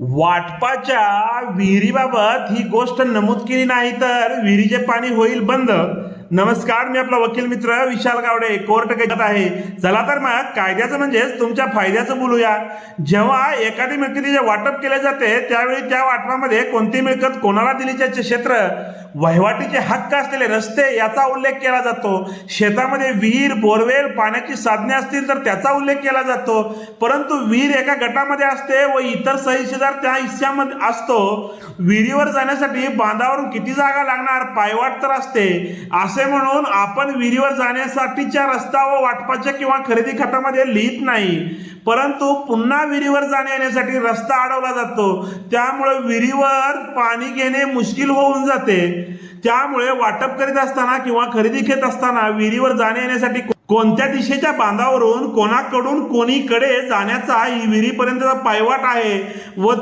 वाटपाच्या विहिरीबाबत ही गोष्ट नमूद केली नाही तर विहिरीचे पाणी होईल बंद। नमस्कार, मी आपला वकील मित्र विशाल गावडे कोर्ट केस आहे। चला तर मग कायद्याचं म्हणजेच तुमच्या फायद्याचं बोलूया। जेव्हा एखादी मिळकतीचे वाटप केले जाते त्यावेळी त्या वाटपामध्ये कोणती मिळकत कोणाला दिली, त्याचे क्षेत्र, वहिवाटीचे हक्क असलेले रस्ते याचा उल्लेख केला जातो। शेतामध्ये विहीर, बोरवेल, पाण्याची साधने असतील तर त्याचा उल्लेख केला जातो। परंतु विहीर एका गटामध्ये असते व इतर सहिष्येदार त्या हिस्स्यामध्ये असतो। विहिरीवर जाण्यासाठी बांधावरून किती जागा लागणार, पायवाट तर असते। असे म्हणून आपण विहिरीवर जाण्यासाठीच्या रस्ता व वाटपाच्या किंवा खरेदी खतामध्ये लिहित नाही, परंतु पुन्हा विहिरीवर जाण्या येण्यासाठी रस्ता अडवला जातो। त्यामुळे विहिरीवर पाणी घेणे मुश्किल होऊन जाते। त्यामुळे वाटप करीत असताना किंवा खरेदी घेत असताना विहिरीवर जाण्या येण्यासाठी कोणत्या दिशेच्या बांधावरून कोणाकडून कोणीकडे जाण्याचा ही विहिरीपर्यंतचा पायवाट आहे व